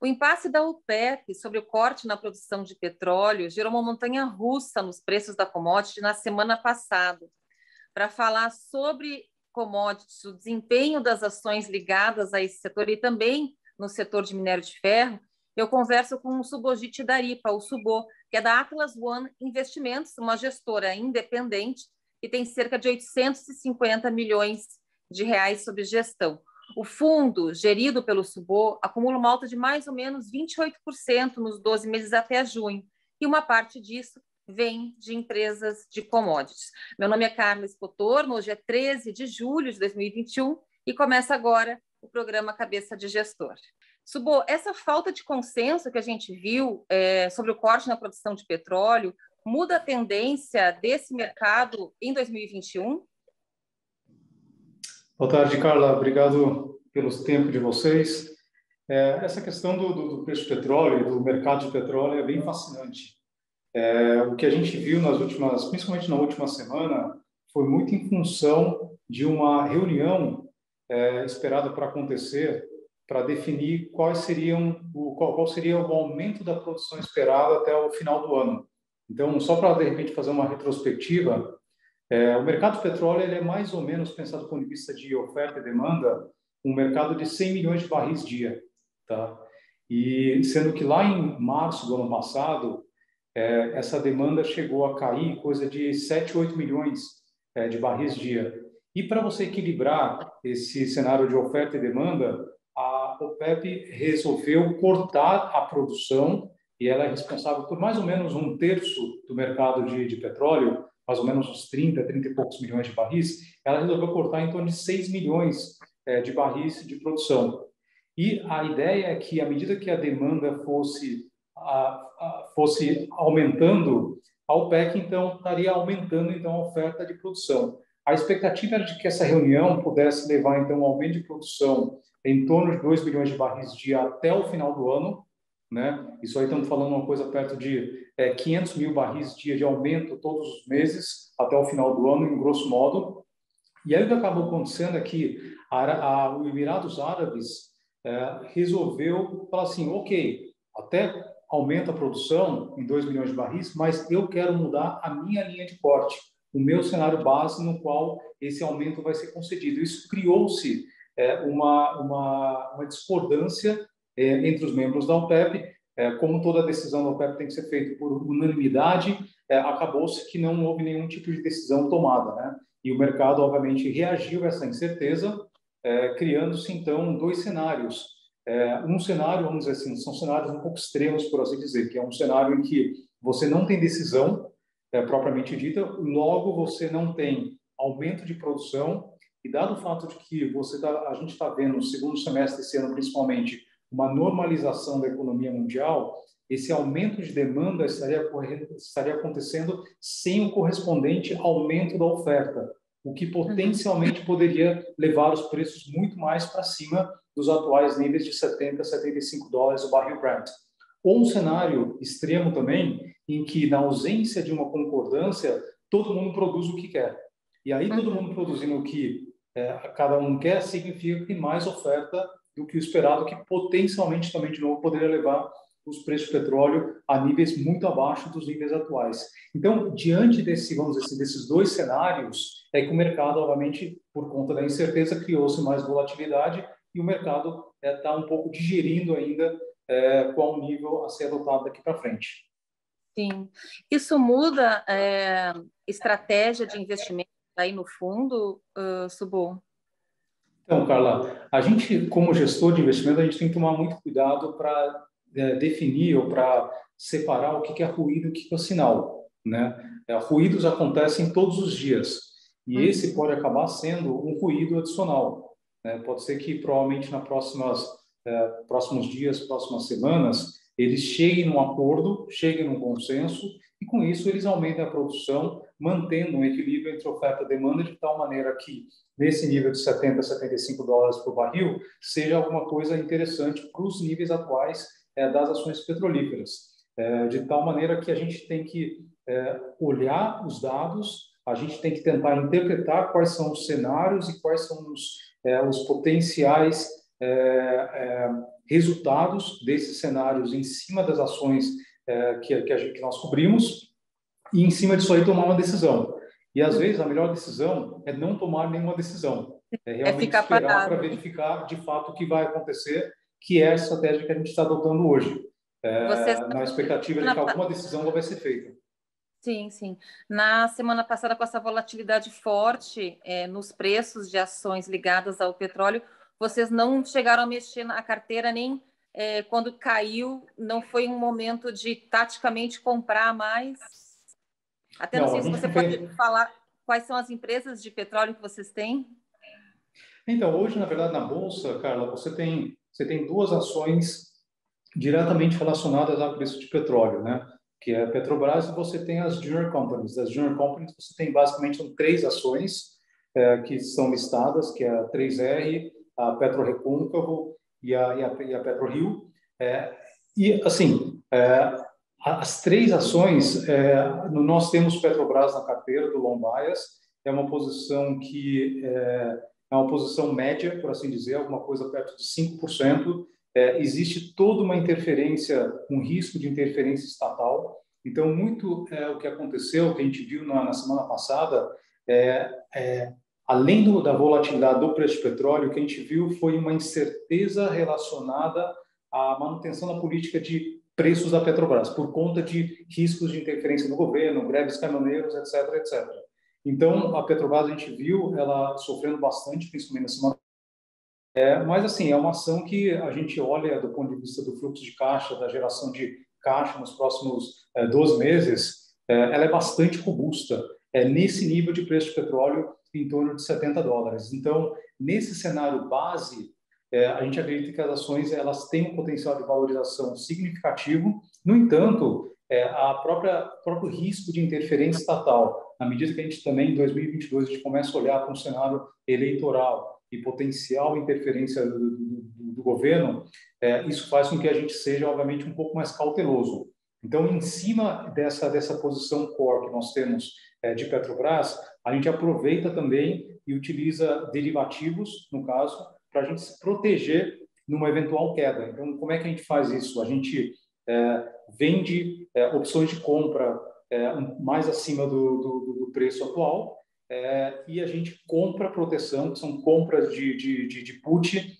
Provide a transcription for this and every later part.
O impasse da OPEP sobre o corte na produção de petróleo gerou uma montanha-russa nos preços da commodity na semana passada. Para falar sobre commodities, o desempenho das ações ligadas a esse setor e também no setor de minério de ferro, eu converso com o Subhojit Daripa, o Subô, que é da Atlas One Investimentos, uma gestora independente que tem cerca de 850 milhões de reais sob gestão. O fundo, gerido pelo Subô, acumula uma alta de mais ou menos 28% nos 12 meses até junho, e uma parte disso vem de empresas de commodities. Meu nome é Carla Escotorno, hoje é 13 de julho de 2021 e começa agora o programa Cabeça de Gestor. Subô, essa falta de consenso que a gente viu sobre o corte na produção de petróleo muda a tendência desse mercado em 2021? Boa tarde, Carla. Obrigado pelo tempo de vocês. Essa questão do preço do petróleo e do mercado de petróleo é bem fascinante. O que a gente viu principalmente na última semana, foi muito em função de uma reunião esperada para acontecer para definir qual seria o aumento da produção esperada até o final do ano. Então, só para, de repente, fazer uma retrospectiva, o mercado de petróleo ele é mais ou menos, pensado do ponto de vista de oferta e demanda, um mercado de 100 milhões de barris dia. Tá? E sendo que lá em março do ano passado, essa demanda chegou a cair coisa de 7, 8 milhões de barris dia. E para você equilibrar esse cenário de oferta e demanda, a OPEP resolveu cortar a produção e ela é responsável por mais ou menos um terço do mercado de petróleo, mais ou menos uns 30 e poucos milhões de barris. Ela resolveu cortar em torno de 6 milhões de barris de produção. E a ideia é que, à medida que a demanda fosse aumentando, a OPEC, então, estaria aumentando então, a oferta de produção. A expectativa era de que essa reunião pudesse levar, então, um aumento de produção em torno de 2 milhões de barris dia até o final do ano. Né? Isso aí estamos falando uma coisa perto de 500 mil barris dia de aumento todos os meses até o final do ano, em grosso modo. E aí o que acabou acontecendo é que o Emirados Árabes resolveu falar assim, ok, até aumenta a produção em 2 milhões de barris, mas eu quero mudar a minha linha de corte, o meu cenário base no qual esse aumento vai ser concedido. Isso criou-se uma discordância entre os membros da OPEP. Como toda decisão da OPEP tem que ser feita por unanimidade, acabou-se que não houve nenhum tipo de decisão tomada, né? E o mercado, obviamente, reagiu a essa incerteza, criando-se, então, dois cenários. Um cenário, vamos dizer assim, são cenários um pouco extremos, por assim dizer, que é um cenário em que você não tem decisão propriamente dita, logo você não tem aumento de produção, e dado o fato de que a gente está vendo no segundo semestre desse ano, principalmente, uma normalização da economia mundial, esse aumento de demanda estaria acontecendo sem o correspondente aumento da oferta, o que potencialmente poderia levar os preços muito mais para cima dos atuais níveis de 70 a 75 dólares o barril Brent. Ou um cenário extremo também, em que, na ausência de uma concordância, todo mundo produz o que quer. E aí, todo mundo produzindo o que cada um quer, significa que tem mais oferta do que o esperado, que potencialmente também, de novo, poderia levar os preços do petróleo a níveis muito abaixo dos níveis atuais. Então, diante desses dois cenários, é que o mercado, obviamente, por conta da incerteza, criou-se mais volatilidade e o mercado está um pouco digerindo ainda qual o nível a ser adotado daqui para frente. Sim. Isso muda estratégia de investimento aí no fundo, Subô? Então, Carla, a gente, como gestor de investimento, a gente tem que tomar muito cuidado para definir ou para separar o que é ruído e o que é sinal, né? Ruídos acontecem todos os dias e esse pode acabar sendo um ruído adicional, né? Pode ser que provavelmente nas próximos dias, próximas semanas, eles cheguem num acordo, cheguem num consenso e com isso eles aumentem a produção, mantendo um equilíbrio entre oferta e demanda de tal maneira que nesse nível de 70 a 75 dólares por barril seja alguma coisa interessante para os níveis atuais das ações petrolíferas, de tal maneira que a gente tem que olhar os dados, a gente tem que tentar interpretar quais são os cenários e quais são os potenciais resultados desses cenários em cima das ações que nós cobrimos e, em cima disso aí, tomar uma decisão. E, às vezes, a melhor decisão é não tomar nenhuma decisão. É É realmente ficar esperar para parado. verificar, de fato, o que vai acontecer, que é a estratégia que a gente está adotando hoje, Você na expectativa de que alguma decisão vai ser feita. Sim, sim. Na semana passada, com essa volatilidade forte nos preços de ações ligadas ao petróleo, vocês não chegaram a mexer na carteira nem quando caiu, não foi um momento de taticamente comprar mais? Até não Não, a sei se gente você não pode fez. falar quais são as empresas de petróleo que vocês têm. Então, hoje, na verdade, na Bolsa, Carla, você tem duas ações diretamente relacionadas ao preço de petróleo, né? Que é a Petrobras, e você tem as Junior Companies. As Junior Companies, você tem basicamente três ações que são listadas, que é a 3R, a PetroRecôncavo e a PetroRio. E, assim, as três ações, nós temos Petrobras na carteira do long bias, é uma posição que é uma posição média, por assim dizer, alguma coisa perto de 5%. Existe toda uma interferência, um risco de interferência estatal. Então, muito o que aconteceu, que a gente viu na semana passada, além da volatilidade do preço de petróleo, o que a gente viu foi uma incerteza relacionada à manutenção da política de preços da Petrobras, por conta de riscos de interferência do governo, greves caminhoneiros, etc., etc. Então, a Petrobras, a gente viu ela sofrendo bastante, principalmente na semana. Mas, assim, é uma ação que a gente olha do ponto de vista do fluxo de caixa, da geração de caixa nos próximos 12 meses, ela é bastante robusta. Nesse nível de preço de petróleo, em torno de $70. Então, nesse cenário base, a gente acredita que as ações elas têm um potencial de valorização significativo. No entanto, próprio risco de interferência estatal, na medida que a gente também, em 2022, a gente começa a olhar para um cenário eleitoral e potencial interferência do governo, isso faz com que a gente seja, obviamente, um pouco mais cauteloso. Então, em cima dessa posição core que nós temos de Petrobras, a gente aproveita também e utiliza derivativos, no caso, para a gente se proteger numa eventual queda. Então, como é que a gente faz isso? A gente vende opções de compra mais acima do preço atual, e a gente compra proteção, que são compras de put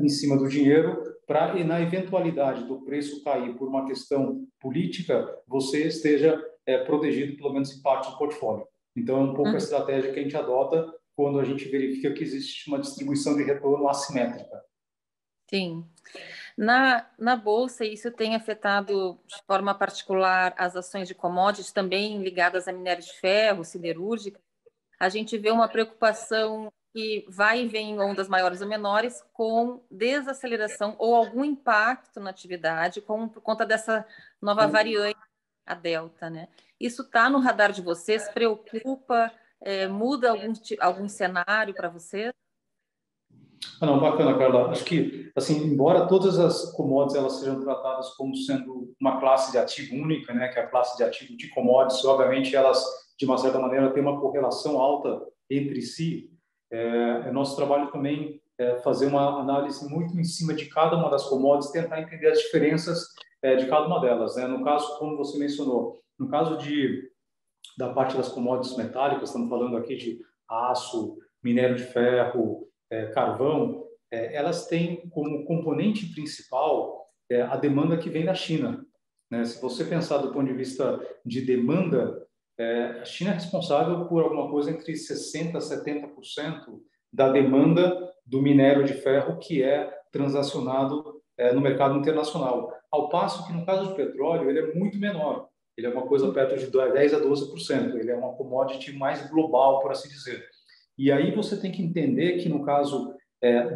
em cima do dinheiro, para, na eventualidade do preço cair por uma questão política, você esteja protegido, pelo menos em parte do portfólio. Então, é um pouco a estratégia que a gente adota quando a gente verifica que existe uma distribuição de retorno assimétrica. Sim. Na Bolsa, isso tem afetado de forma particular as ações de commodities, também ligadas a minério de ferro, siderúrgica. A gente vê uma preocupação que vai e vem em ondas maiores ou menores, com desaceleração ou algum impacto na atividade por conta dessa nova variante, a Delta, né? Isso está no radar de vocês? Preocupa? Muda algum cenário para vocês? Não, bacana, Carla. Acho que, assim, embora todas as commodities elas sejam tratadas como sendo uma classe de ativo única, né, que é a classe de ativo de commodities, obviamente elas, de uma certa maneira, têm uma correlação alta entre si. Nosso trabalho também é fazer uma análise muito em cima de cada uma das commodities, tentar entender as diferenças de cada uma delas, né? No caso, como você mencionou, no caso da parte das commodities metálicas, estamos falando aqui de aço, minério de ferro, carvão, elas têm como componente principal a demanda que vem da China, né? Se você pensar do ponto de vista de demanda, a China é responsável por alguma coisa entre 60% a 70% da demanda do minério de ferro que é transacionado no mercado internacional. Ao passo que, no caso do petróleo, ele é muito menor. Ele é uma coisa perto de 10% a 12%. Ele é uma commodity mais global, por assim dizer. E aí você tem que entender que, no caso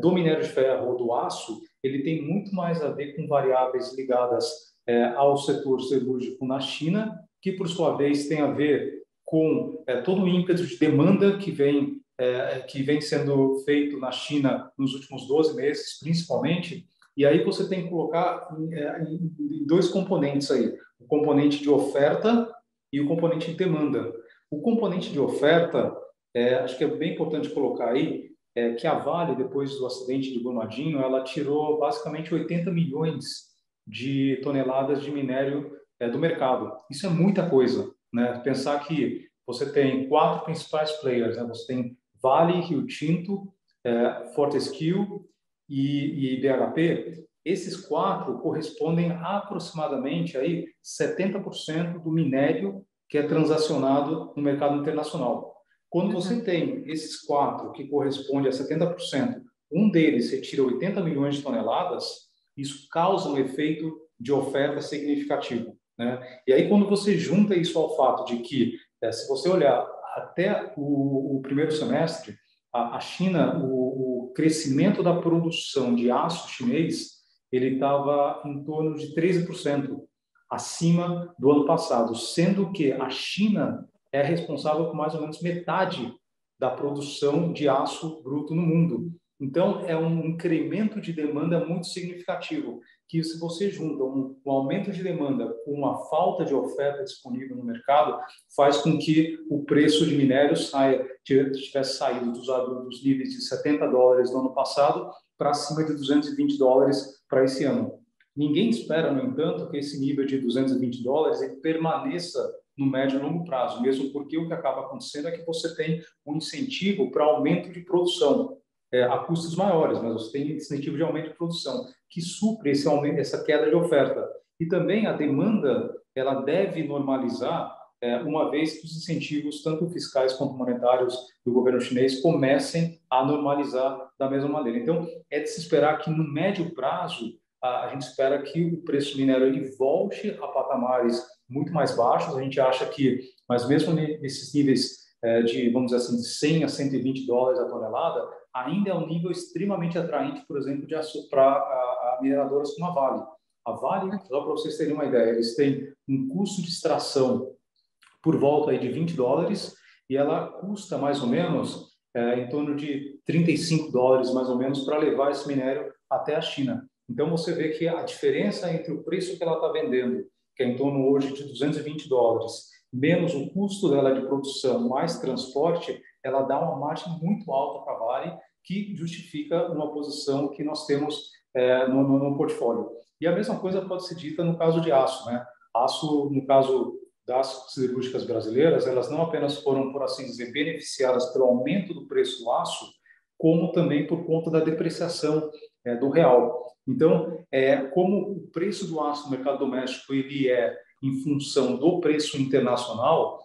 do minério de ferro ou do aço, ele tem muito mais a ver com variáveis ligadas ao setor siderúrgico na China, que, por sua vez, tem a ver com todo o ímpeto de demanda que vem sendo feito na China nos últimos 12 meses, principalmente. E aí você tem que colocar em dois componentes aí, o componente de oferta e o componente de demanda. O componente de oferta, acho que é bem importante colocar aí, que a Vale, depois do acidente de Brumadinho, ela tirou basicamente 80 milhões de toneladas de minério do mercado. Isso é muita coisa, né? Pensar que você tem 4 principais players, né? Você tem Vale, Rio Tinto, Fortescue e BHP. Esses 4 correspondem a aproximadamente aí 70% do minério que é transacionado no mercado internacional. Quando você tem esses 4 que correspondem a 70%, um deles retira 80 milhões de toneladas, isso causa um efeito de oferta significativo, né? E aí, quando você junta isso ao fato de que, se você olhar até o primeiro semestre, a China, o crescimento da produção de aço chinês, ele estava em torno de 13% acima do ano passado, sendo que a China é responsável por mais ou menos metade da produção de aço bruto no mundo. Então, é um incremento de demanda muito significativo, que se você junta um aumento de demanda com uma falta de oferta disponível no mercado, faz com que o preço de minério tivesse saído dos níveis de $70 no ano passado para acima de $220 para esse ano. Ninguém espera, no entanto, que esse nível de $220 ele permaneça no médio e longo prazo, mesmo porque o que acaba acontecendo é que você tem um incentivo para aumento de produção a custos maiores, mas você tem incentivo de aumento de produção que supre esse aumento, essa queda de oferta. E também a demanda ela deve normalizar uma vez que os incentivos, tanto fiscais quanto monetários do governo chinês, comecem a normalizar da mesma maneira. Então, é de se esperar que no médio prazo a gente espera que o preço do minério ele volte a patamares muito mais baixos. A gente acha que, mas mesmo nesses níveis de, vamos dizer assim, de 100 a $120 a tonelada, ainda é um nível extremamente atraente, por exemplo, de para mineradoras como a Vale. A Vale, só para vocês terem uma ideia, eles têm um custo de extração por volta aí de $20 e ela custa mais ou menos em torno de $35 mais ou menos para levar esse minério até a China. Então você vê que a diferença entre o preço que ela está vendendo, que é em torno hoje de $220, menos o custo dela de produção, mais transporte, ela dá uma margem muito alta para a Vale, que justifica uma posição que nós temos no portfólio. E a mesma coisa pode ser dita no caso de aço, né? Aço, no caso das siderúrgicas brasileiras, elas não apenas foram, por assim dizer, beneficiadas pelo aumento do preço do aço, como também por conta da depreciação do real. Então, como o preço do aço no mercado doméstico ele é em função do preço internacional,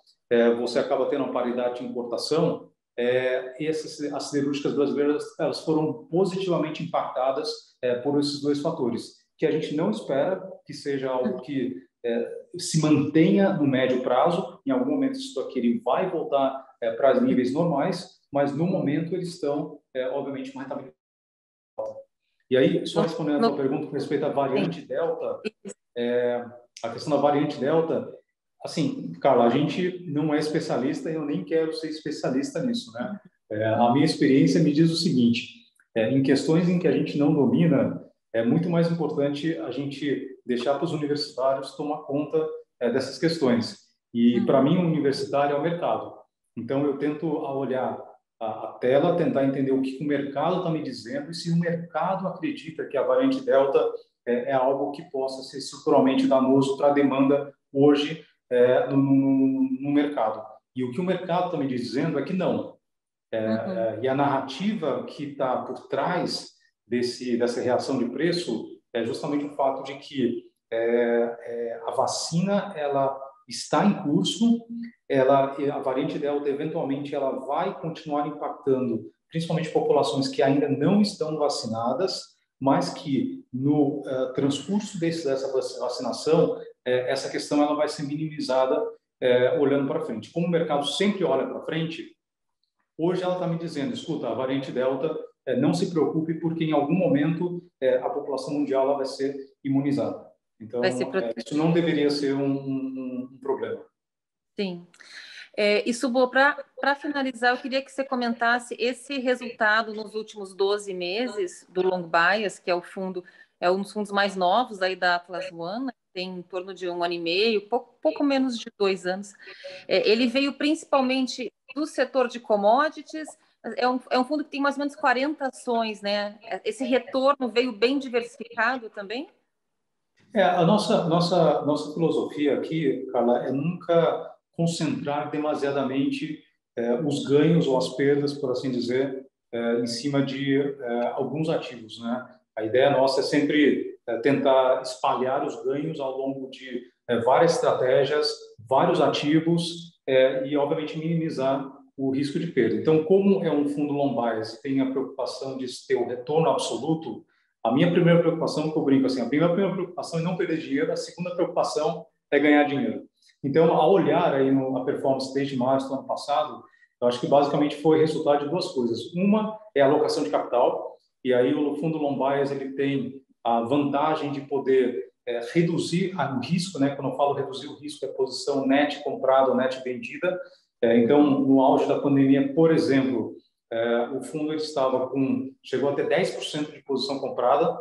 você acaba tendo uma paridade de importação, as siderúrgicas brasileiras elas foram positivamente impactadas por esses dois fatores, que a gente não espera que seja algo que se mantenha no médio prazo. Em algum momento isso aqui vai voltar para níveis normais, mas no momento eles estão, obviamente, com rentabilidade. E aí, só respondendo a tua pergunta com respeito à variante Delta, a questão da variante Delta, assim, Carla, a gente não é especialista e eu nem quero ser especialista nisso, né? A minha experiência me diz o seguinte, em questões em que a gente não domina, é muito mais importante a gente deixar para os universitários tomar conta dessas questões. E, para mim, o universitário é o mercado. Então, eu tento olhar a tela, tentar entender o que o mercado está me dizendo e se o mercado acredita que a variante Delta é algo que possa ser estruturalmente danoso para a demanda hoje no mercado. E o que o mercado está me dizendo é que não. E a narrativa que está por trás dessa reação de preço é justamente o fato de que a vacina ela está em curso, a variante Delta eventualmente ela vai continuar impactando principalmente populações que ainda não estão vacinadas, mas que no transcurso dessa vacinação essa questão ela vai ser minimizada olhando para frente. Como o mercado sempre olha para frente, hoje ela está me dizendo, escuta, a variante Delta, não se preocupe, porque em algum momento a população mundial ela vai ser imunizada. Então, isso não deveria ser um problema. Sim. Isso, Bo, para finalizar, eu queria que você comentasse esse resultado nos últimos 12 meses do Long Bias, que é um dos fundos mais novos aí da Atlas One, né? Tem em torno de 1 ano e meio, pouco menos de 2 anos. Ele veio principalmente do setor de commodities, É um fundo que tem mais ou menos 40 ações, né? Esse retorno veio bem diversificado também? A nossa filosofia aqui, Carla, é nunca concentrar demasiadamente os ganhos ou as perdas, por assim dizer, em cima de alguns ativos, né? A ideia nossa é sempre tentar espalhar os ganhos ao longo de várias estratégias, vários ativos e, obviamente, minimizar o risco de perda. Então, como é um fundo long bias e tem a preocupação de ter o retorno absoluto, a minha primeira preocupação, que eu brinco assim, a primeira preocupação é não perder dinheiro, a segunda preocupação é ganhar dinheiro. Então, ao olhar aí a performance desde março do ano passado, eu acho que basicamente foi resultado de duas coisas. Uma é a alocação de capital, e aí o fundo long bias ele tem a vantagem de poder reduzir o risco, né? Quando eu falo reduzir o risco, é a posição net comprada ou net vendida. Então, no auge da pandemia, por exemplo, o fundo chegou a ter 10% de posição comprada,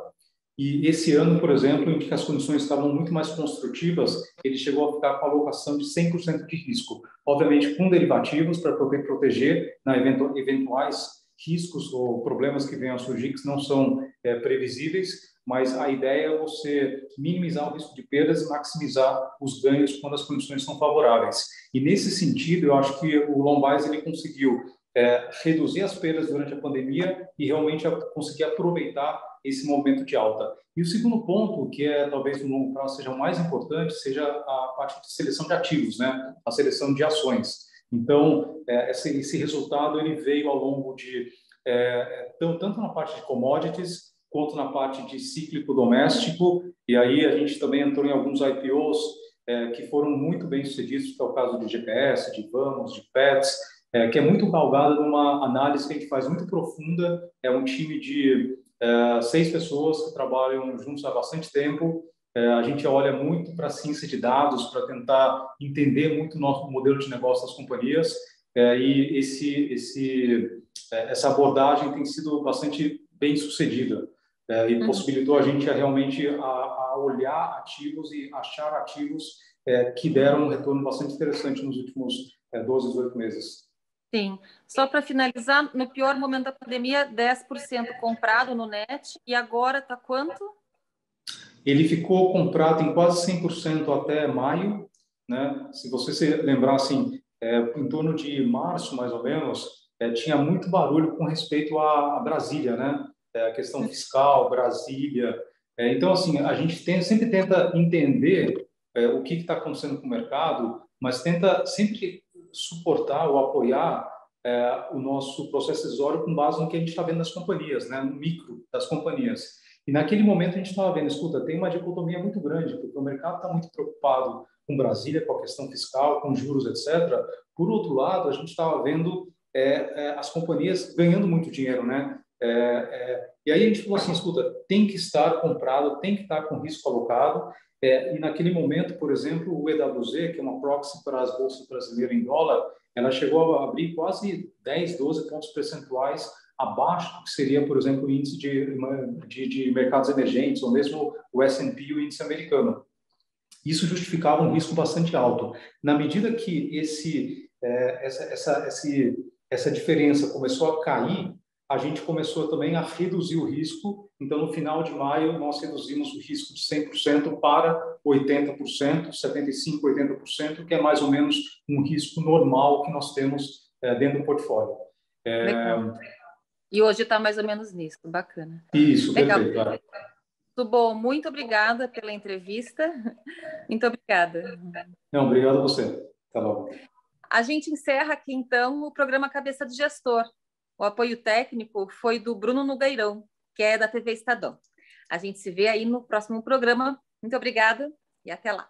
e esse ano, por exemplo, em que as condições estavam muito mais construtivas, ele chegou a ficar com a alocação de 100% de risco. Obviamente, com derivativos para poder proteger eventuais riscos ou problemas que venham a surgir que não são previsíveis, mas a ideia é você minimizar o risco de perdas e maximizar os ganhos quando as condições são favoráveis. E nesse sentido, eu acho que o long bias ele conseguiu reduzir as perdas durante a pandemia e realmente conseguir aproveitar esse momento de alta. E o segundo ponto, que talvez no longo prazo seja o mais importante, seja a parte de seleção de ativos, né? A seleção de ações. Então, esse resultado ele veio ao longo de tanto na parte de commodities quanto na parte de cíclico doméstico. E aí a gente também entrou em alguns IPOs que foram muito bem sucedidos, que é o caso de GPS, de Vamos, de Pets, que é muito galgada numa análise que a gente faz muito profunda. É um time de 6 pessoas que trabalham juntos há bastante tempo. A gente olha muito para a ciência de dados, para tentar entender muito o nosso modelo de negócio das companhias. E essa abordagem tem sido bastante bem sucedida. E possibilitou a gente realmente a olhar ativos e achar ativos que deram um retorno bastante interessante nos últimos 12, 18 meses. Sim. Só para finalizar, no pior momento da pandemia, 10% comprado no net, e agora está quanto? Ele ficou comprado em quase 100% até maio, né? Se você se lembrar, assim, em torno de março, mais ou menos, tinha muito barulho com respeito a Brasília, né? A questão fiscal, Brasília. Então, assim, a gente sempre tenta entender o que está acontecendo com o mercado, mas tenta sempre suportar ou apoiar o nosso processo decisório com base no que a gente está vendo nas companhias, né? No micro das companhias. E naquele momento a gente estava vendo, escuta, tem uma dicotomia muito grande, porque o mercado está muito preocupado com Brasília, com a questão fiscal, com juros, etc. Por outro lado, a gente estava vendo as companhias ganhando muito dinheiro, né? E aí a gente falou assim, escuta, tem que estar comprado, tem que estar com risco alocado. E naquele momento, por exemplo, o EWZ, que é uma proxy para as bolsas brasileiras em dólar, ela chegou a abrir quase 10, 12 pontos percentuais abaixo do que seria, por exemplo, o índice de mercados emergentes, ou mesmo o S&P, o índice americano. Isso justificava um risco bastante alto. Na medida que essa diferença começou a cair, a gente começou também a reduzir o risco. Então, no final de maio, nós reduzimos o risco de 100% para 80%, 75%, 80%, que é mais ou menos um risco normal que nós temos dentro do portfólio. Legal. E hoje está mais ou menos nisso, bacana. Isso, legal. Perfeito. Tudo bom, muito obrigada pela entrevista. Muito obrigada. Não, obrigado a você. Tá bom. A gente encerra aqui, então, o programa Cabeça do Gestor. O apoio técnico foi do Bruno Nogueirão, que é da TV Estadão. A gente se vê aí no próximo programa. Muito obrigada e até lá.